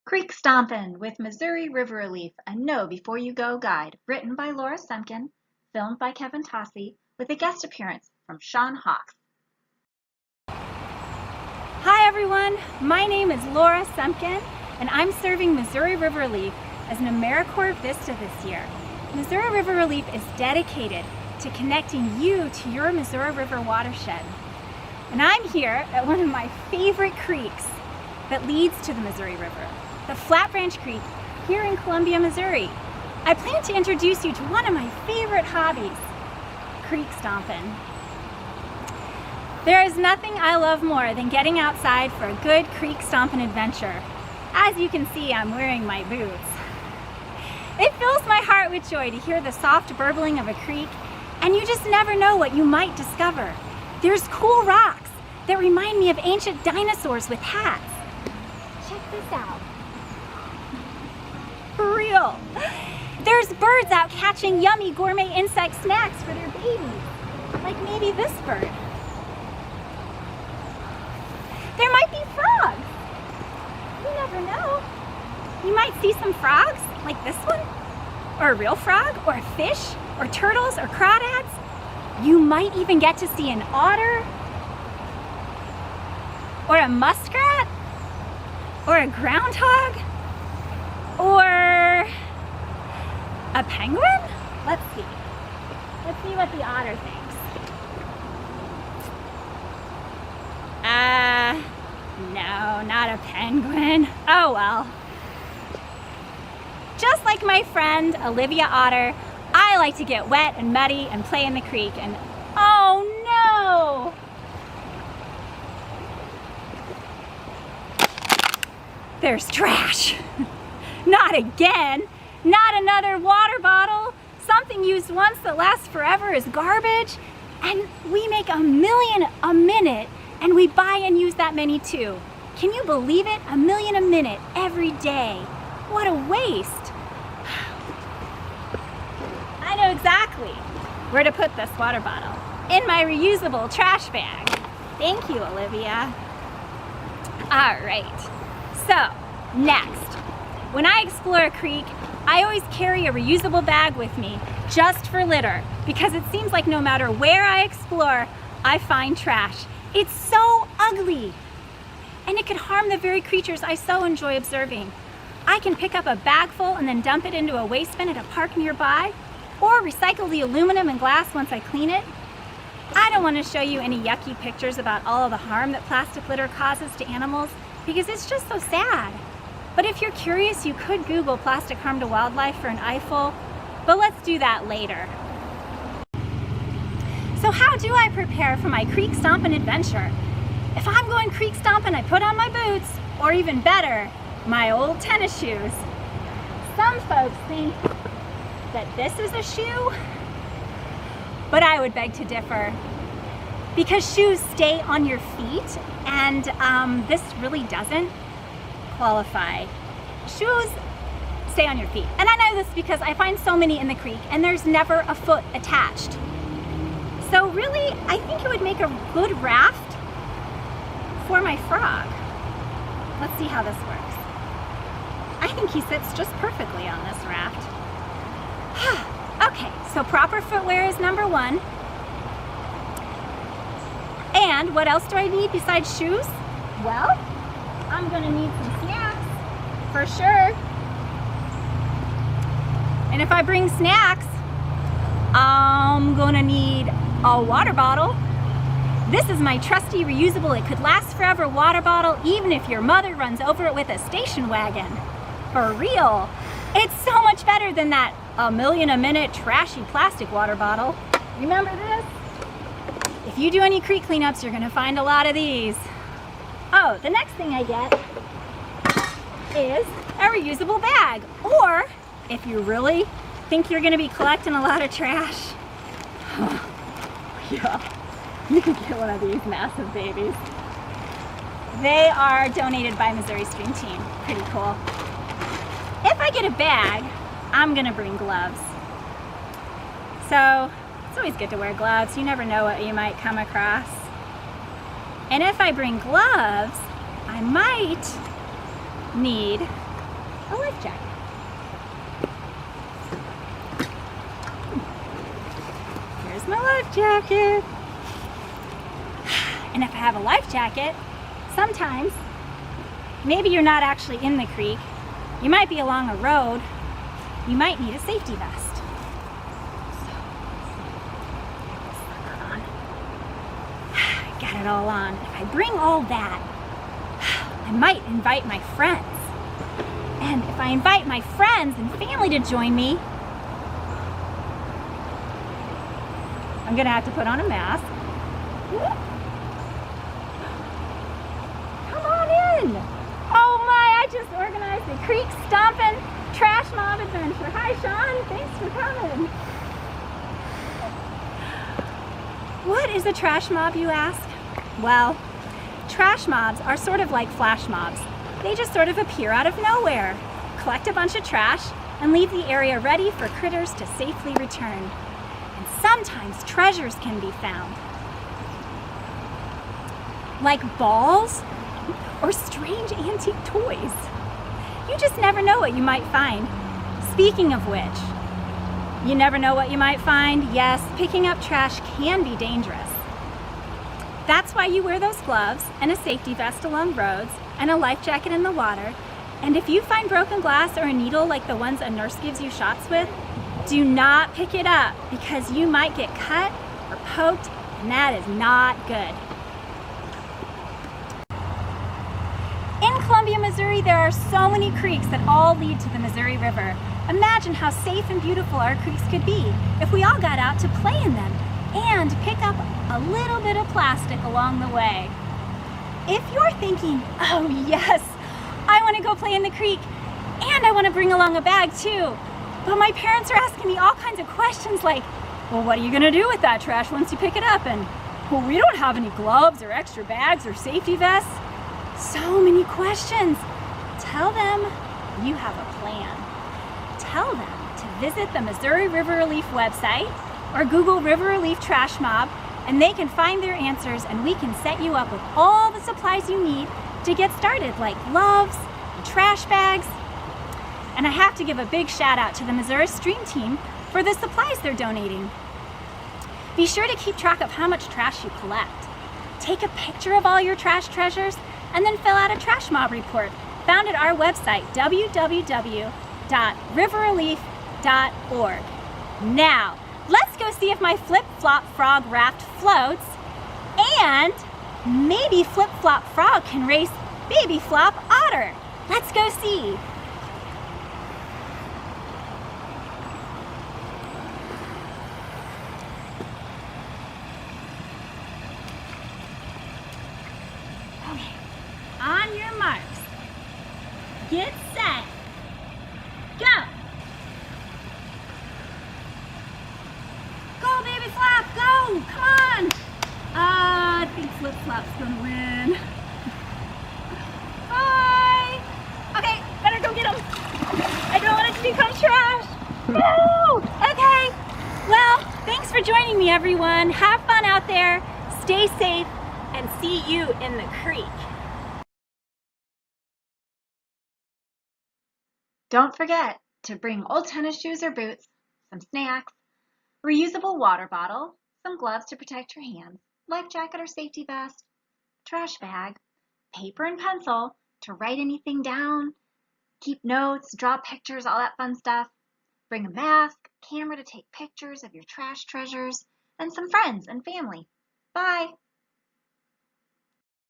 Creek Stompin' with Missouri River Relief, a Know Before You Go guide, written by Laura Semken, filmed by Kevin Tossi, with a guest appearance from Sean Hawks. Hi everyone, my name is Laura Semken, and I'm serving Missouri River Relief as an AmeriCorps Vista this year. Missouri River Relief is dedicated to connecting you to your Missouri River watershed. And I'm here at one of my favorite creeks that leads to the Missouri River, the Flat Branch Creek here in Columbia, Missouri. I plan to introduce you to one of my favorite hobbies, creek stomping. There is nothing I love more than getting outside for a good creek stomping adventure. As you can see, I'm wearing my boots. It fills my heart with joy to hear the soft burbling of a creek, and you just never know what you might discover. There's cool rocks that remind me of ancient dinosaurs with hats. Check this out. For real. There's birds out catching yummy gourmet insect snacks for their babies, like maybe this bird. There might be frogs. You never know. You might see some frogs, like this one, or a real frog, or a fish, or turtles, or crawdads. You might even get to see an otter, or a muskrat, or a groundhog, or a penguin? Let's see. Let's see what the otter thinks. No, not a penguin. Oh well. Just like my friend Olivia Otter, I like to get wet and muddy and play in the creek, and oh no! There's trash. Not again. Not another water bottle. Something used once that lasts forever is garbage. And we make 1 million a minute, and we buy and use that many too. Can you believe it? 1 million a minute every day. What a waste. I know exactly where to put this water bottle. In my reusable trash bag. Thank you, Olivia. All right. So, next, when I explore a creek, I always carry a reusable bag with me, just for litter, because it seems like no matter where I explore, I find trash. It's so ugly, and it could harm the very creatures I so enjoy observing. I can pick up a bag full and then dump it into a waste bin at a park nearby, or recycle the aluminum and glass once I clean it. I don't want to show you any yucky pictures about all of the harm that plastic litter causes to animals, because it's just so sad. But if you're curious, you could Google plastic harm to wildlife for an eyeful, but let's do that later. So how do I prepare for my creek stomping adventure? If I'm going creek stomping, I put on my boots, or even better, my old tennis shoes. Some folks think that this is a shoe, but I would beg to differ, because shoes stay on your feet, and this really doesn't qualify. Shoes stay on your feet. And I know this because I find so many in the creek and there's never a foot attached. So really, I think it would make a good raft for my frog. Let's see how this works. I think he sits just perfectly on this raft. Okay, so proper footwear is number one. And what else do I need besides shoes? Well, I'm gonna need some snacks, for sure. And if I bring snacks, I'm gonna need a water bottle. This is my trusty reusable, it could last forever water bottle, even if your mother runs over it with a station wagon. For real. It's so much better than that 1 million a minute trashy plastic water bottle. Remember this? If you do any creek cleanups, you're gonna find a lot of these. Oh, the next thing I get is a reusable bag. Or, if you really think you're gonna be collecting a lot of trash, yeah, you can get one of these massive babies. They are donated by Missouri Stream Team. Pretty cool. If I get a bag, I'm gonna bring gloves. So, it's always good to wear gloves. You never know what you might come across. And if I bring gloves, I might need a life jacket. Here's my life jacket. And if I have a life jacket, sometimes, maybe you're not actually in the creek, you might be along a road, you might need a safety vest. Got it all on. If I bring all that, I might invite my friends. And if I invite my friends and family to join me, I'm gonna have to put on a mask. Come on in. Oh my, I just organized a creek stompin' trash mob adventure. Hi Sean, thanks for coming. What is a trash mob, you ask? Well, trash mobs are sort of like flash mobs. They just sort of appear out of nowhere, collect a bunch of trash, and leave the area ready for critters to safely return. And sometimes treasures can be found, like balls or strange antique toys. You just never know what you might find. Speaking of which, you never know what you might find. Yes, picking up trash can be dangerous. That's why you wear those gloves and a safety vest along roads and a life jacket in the water. And if you find broken glass or a needle like the ones a nurse gives you shots with, do not pick it up because you might get cut or poked, and that is not good. In Columbia, Missouri, there are so many creeks that all lead to the Missouri River. Imagine how safe and beautiful our creeks could be if we all got out to play in them and pick up a little bit of plastic along the way. If you're thinking, oh yes, I want to go play in the creek and I want to bring along a bag too, but my parents are asking me all kinds of questions like, well, what are you going to do with that trash once you pick it up? And, well, we don't have any gloves or extra bags or safety vests. So many questions. Tell them you have a plan. Tell them to visit the Missouri River Relief website or Google River Relief Trash Mob, and they can find their answers, and we can set you up with all the supplies you need to get started, like gloves and trash bags. And I have to give a big shout out to the Missouri Stream team for the supplies they're donating. Be sure to keep track of how much trash you collect. Take a picture of all your trash treasures and then fill out a trash mob report found at our website, www.riverrelief.org. Now, let's go see if my flip-flop frog raft floats, and maybe flip-flop frog can race baby flop otter. Let's go see. Okay, on your marks, get set, go. Go, baby flop, go, come on. I think flip flop's gonna win. Bye. Okay, better go get him. I don't want it to become trash. No. Okay, well, thanks for joining me, everyone. Have fun out there, stay safe, and see you in the creek. Don't forget to bring old tennis shoes or boots, some snacks, reusable water bottle, some gloves to protect your hands, life jacket or safety vest, trash bag, paper and pencil to write anything down, keep notes, draw pictures, all that fun stuff. Bring a mask, camera to take pictures of your trash treasures, and some friends and family. Bye!